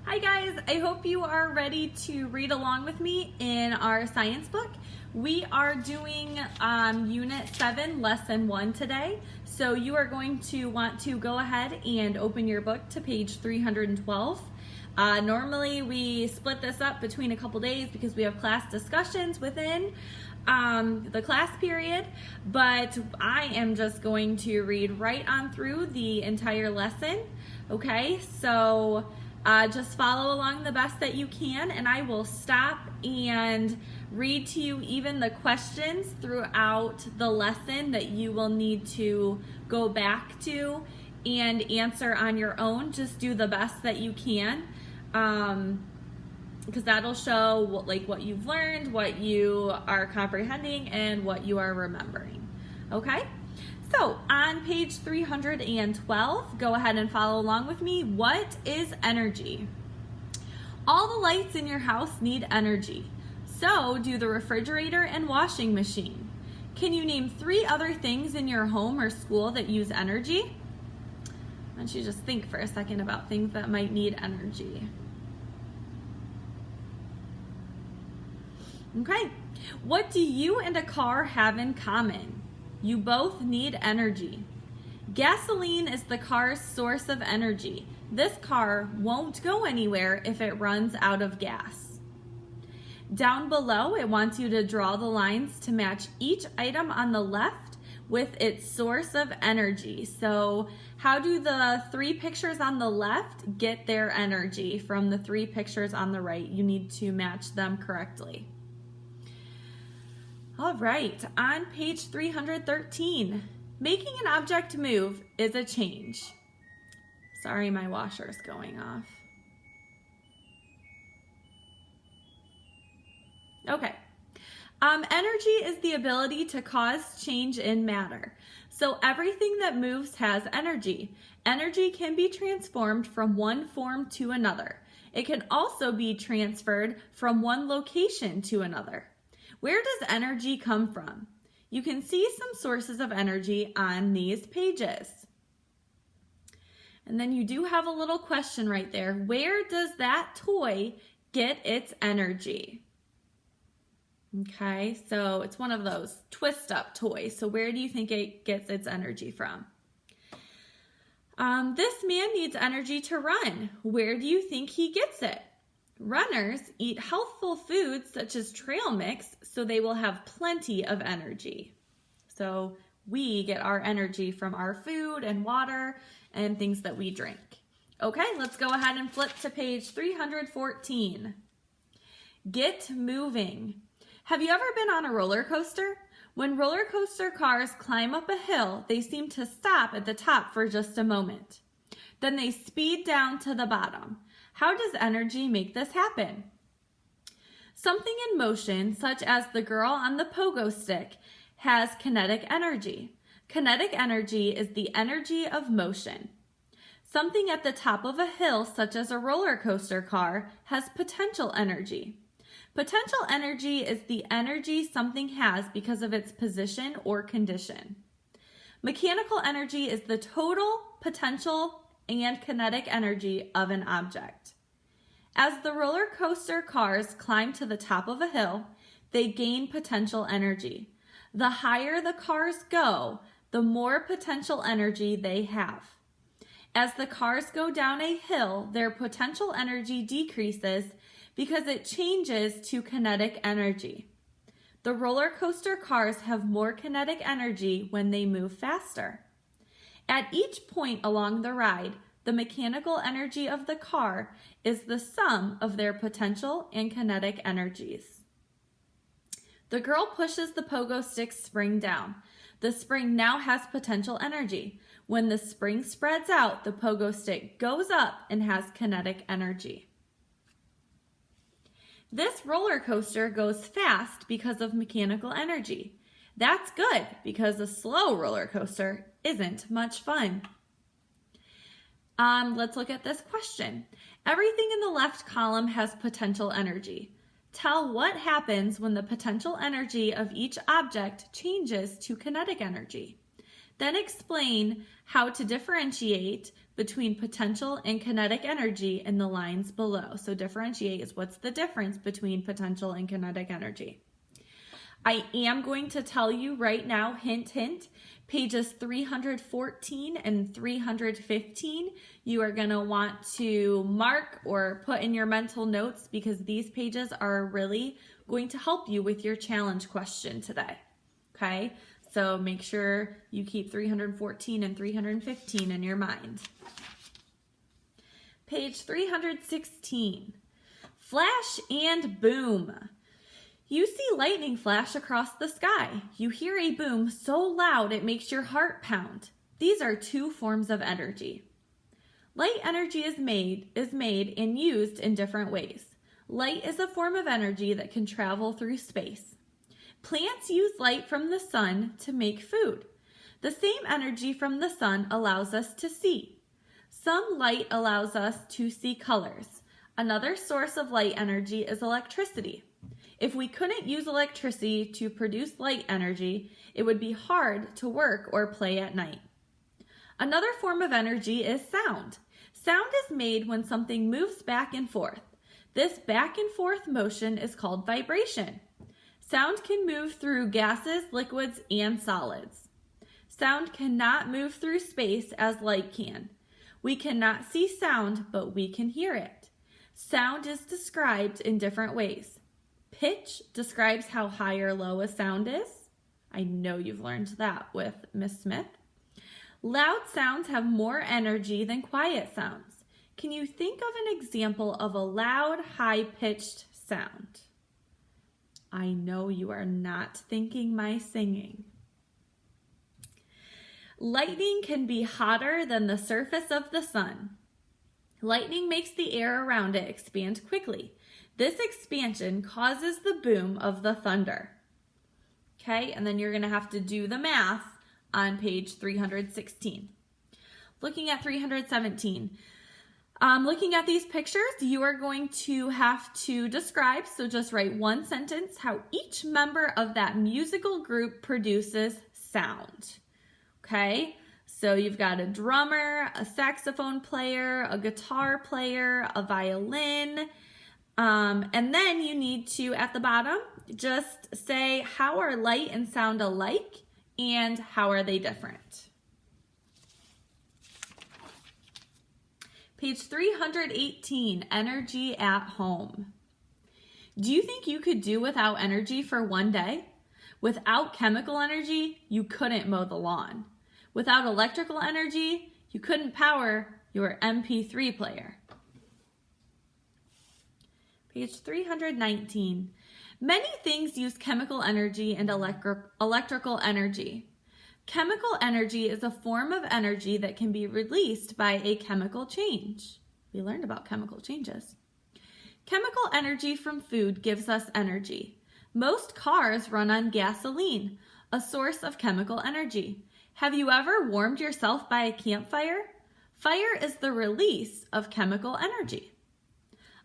Hi guys, I hope you are ready to read along with me in our science book. We are doing Unit 7, Lesson 1 today. So you are going to want to go ahead and open your book to page 312. Normally we split this up between a couple days because we have class discussions within the class period, but I am just going to read right on through the entire lesson. Okay, so just follow along the best that you can, and I will stop and read to you even the questions throughout the lesson that you will need to go back to and answer on your own. Just do the best that you can, because that'll show what you've learned, what you are comprehending, and what you are remembering. Okay? So on page 312, go ahead and follow along with me. What is energy? All the lights in your house need energy. So do the refrigerator and washing machine. Can you name 3 other things in your home or school that use energy? Why don't you just think for a second about things that might need energy. Okay, what do you and a car have in common? You both need energy. Gasoline is the car's source of energy. This car won't go anywhere if it runs out of gas. Down below, it wants you to draw the lines to match each item on the left with its source of energy. So how do the 3 pictures on the left get their energy from the 3 pictures on the right? You need to match them correctly. All right, on page 313, making an object move is a change. Sorry, my washer's going off. Okay, energy is the ability to cause change in matter. So everything that moves has energy. Energy can be transformed from one form to another. It can also be transferred from one location to another. Where does energy come from? You can see some sources of energy on these pages. And then you do have a little question right there. Where does that toy get its energy? Okay, so it's one of those twist-up toys. So where do you think it gets its energy from? This man needs energy to run. Where do you think he gets it? Runners eat healthful foods such as trail mix, so they will have plenty of energy. So we get our energy from our food and water and things that we drink. Okay, let's go ahead and flip to page 314. Get moving. Have you ever been on a roller coaster? When roller coaster cars climb up a hill, they seem to stop at the top for just a moment. Then they speed down to the bottom. How does energy make this happen? Something in motion, such as the girl on the pogo stick, has kinetic energy. Kinetic energy is the energy of motion. Something at the top of a hill, such as a roller coaster car, has potential energy. Potential energy is the energy something has because of its position or condition. Mechanical energy is the total potential and kinetic energy of an object. As the roller coaster cars climb to the top of a hill, they gain potential energy. The higher the cars go, the more potential energy they have. As the cars go down a hill, their potential energy decreases because it changes to kinetic energy. The roller coaster cars have more kinetic energy when they move faster. At each point along the ride, the mechanical energy of the car is the sum of their potential and kinetic energies. The girl pushes the pogo stick spring down. The spring now has potential energy. When the spring spreads out, the pogo stick goes up and has kinetic energy. This roller coaster goes fast because of mechanical energy. That's good because a slow roller coaster isn't much fun. Let's look at this question. Everything in the left column has potential energy. Tell what happens when the potential energy of each object changes to kinetic energy. Then explain how to differentiate between potential and kinetic energy in the lines below. So differentiate is what's the difference between potential and kinetic energy. I am going to tell you right now, hint, hint, pages 314 and 315, you are going to want to mark or put in your mental notes because these pages are really going to help you with your challenge question today. Okay, so make sure you keep 314 and 315 in your mind. Page 316, flash and boom. You see lightning flash across the sky. You hear a boom so loud it makes your heart pound. These are two forms of energy. Light energy is made and used in different ways. Light is a form of energy that can travel through space. Plants use light from the sun to make food. The same energy from the sun allows us to see. Some light allows us to see colors. Another source of light energy is electricity. If we couldn't use electricity to produce light energy, it would be hard to work or play at night. Another form of energy is sound. Sound is made when something moves back and forth. This back and forth motion is called vibration. Sound can move through gases, liquids, and solids. Sound cannot move through space as light can. We cannot see sound, but we can hear it. Sound is described in different ways. Pitch describes how high or low a sound is. I know you've learned that with Miss Smith. Loud sounds have more energy than quiet sounds. Can you think of an example of a loud, high-pitched sound? I know you are not thinking my singing. Lightning can be hotter than the surface of the sun. Lightning makes the air around it expand quickly. This expansion causes the boom of the thunder. Okay, and then you're going to have to do the math on page 316. Looking at 317. Looking at these pictures, you are going to have to describe, so just write one sentence, how each member of that musical group produces sound. Okay, so you've got a drummer, a saxophone player, a guitar player, a violin, and then you need to, at the bottom, just say how are light and sound alike and how are they different. Page 318, energy at home. Do you think you could do without energy for one day? Without chemical energy, you couldn't mow the lawn. Without electrical energy, you couldn't power your MP3 player. Page 319. Many things use chemical energy and electrical energy. Chemical energy is a form of energy that can be released by a chemical change. We learned about chemical changes. Chemical energy from food gives us energy. Most cars run on gasoline, a source of chemical energy. Have you ever warmed yourself by a campfire? Fire is the release of chemical energy.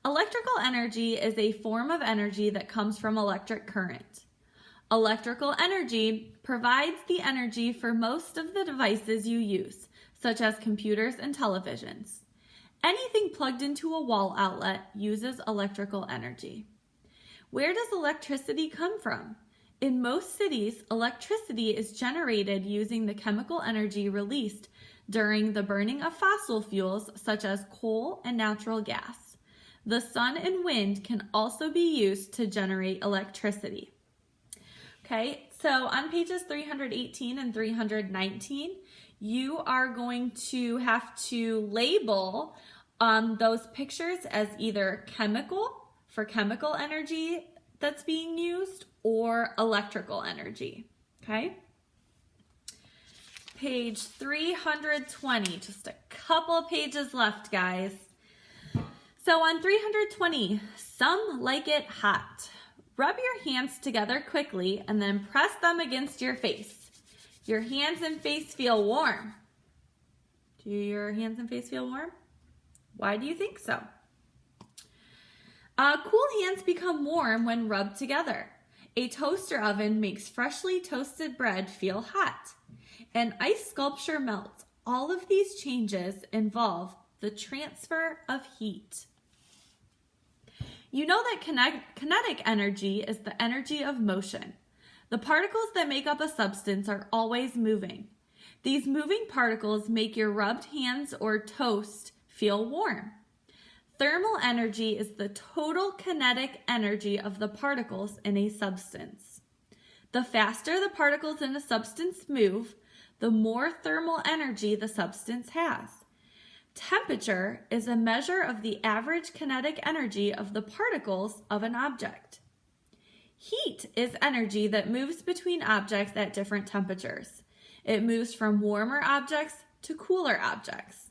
Electrical energy is a form of energy that comes from electric current. Electrical energy provides the energy for most of the devices you use, such as computers and televisions. Anything plugged into a wall outlet uses electrical energy. Where does electricity come from? In most cities, electricity is generated using the chemical energy released during the burning of fossil fuels such as coal and natural gas. The sun and wind can also be used to generate electricity. Okay, so on pages 318 and 319, you are going to have to label those pictures as either chemical, for chemical energy that's being used, or electrical energy, okay? Page 320, just a couple pages left, guys. So on 320, some like it hot. Rub your hands together quickly and then press them against your face. Your hands and face feel warm. Do your hands and face feel warm? Why do you think so? Cool hands become warm when rubbed together. A toaster oven makes freshly toasted bread feel hot. An ice sculpture melts All of these changes involve the transfer of heat. You know that kinetic energy is the energy of motion. The particles that make up a substance are always moving. These moving particles make your rubbed hands or toast feel warm. Thermal energy is the total kinetic energy of the particles in a substance. The faster the particles in a substance move, the more thermal energy the substance has. Temperature is a measure of the average kinetic energy of the particles of an object. Heat is energy that moves between objects at different temperatures. It moves from warmer objects to cooler objects.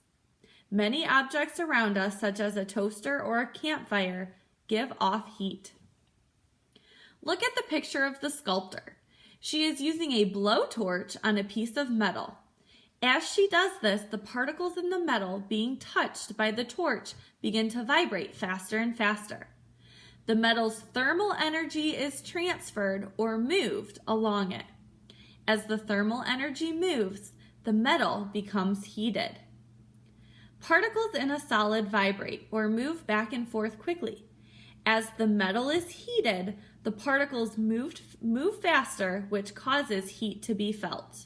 Many objects around us, such as a toaster or a campfire, give off heat. Look at the picture of the sculptor. She is using a blowtorch on a piece of metal. As she does this, the particles in the metal being touched by the torch begin to vibrate faster and faster. The metal's thermal energy is transferred or moved along it. As the thermal energy moves, the metal becomes heated. Particles in a solid vibrate or move back and forth quickly. As the metal is heated, the particles move faster, which causes heat to be felt.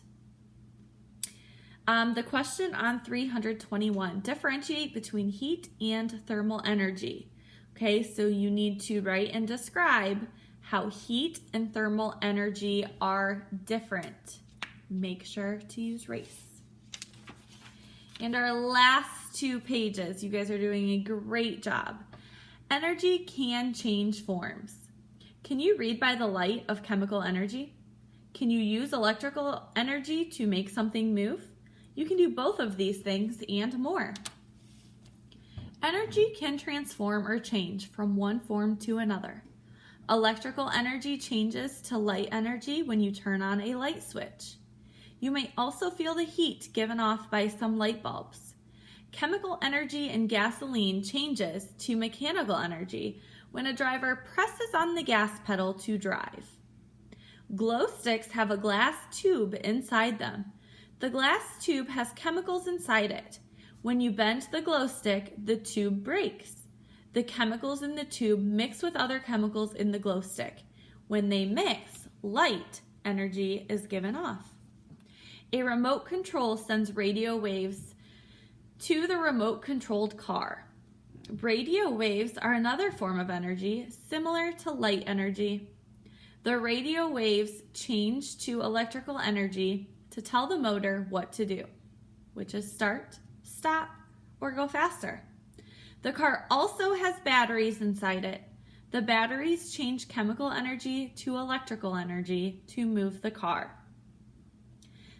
The question on 321, differentiate between heat and thermal energy. Okay, so you need to write and describe how heat and thermal energy are different. Make sure to use race. And our last 2 pages, you guys are doing a great job. Energy can change forms. Can you read by the light of chemical energy? Can you use electrical energy to make something move? You can do both of these things and more. Energy can transform or change from one form to another. Electrical energy changes to light energy when you turn on a light switch. You may also feel the heat given off by some light bulbs. Chemical energy in gasoline changes to mechanical energy when a driver presses on the gas pedal to drive. Glow sticks have a glass tube inside them. The glass tube has chemicals inside it. When you bend the glow stick, the tube breaks. The chemicals in the tube mix with other chemicals in the glow stick. When they mix, light energy is given off. A remote control sends radio waves to the remote-controlled car. Radio waves are another form of energy, similar to light energy. The radio waves change to electrical energy to tell the motor what to do, which is start, stop, or go faster. The car also has batteries inside it. The batteries change chemical energy to electrical energy to move the car.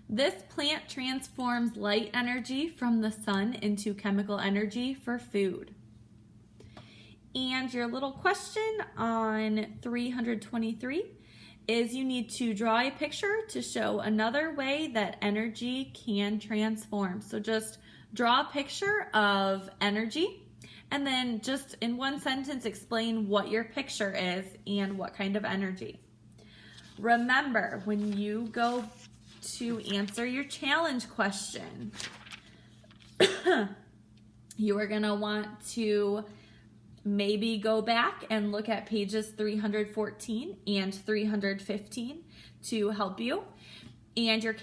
This plant transforms light energy from the sun into chemical energy for food. And your little question on 323 is you need to draw a picture to show another way that energy can transform. So just draw a picture of energy and then just in one sentence explain what your picture is and what kind of energy. Remember, when you go to answer your challenge question, you are going to want to maybe go back and look at pages 314 and 315 to help you. And your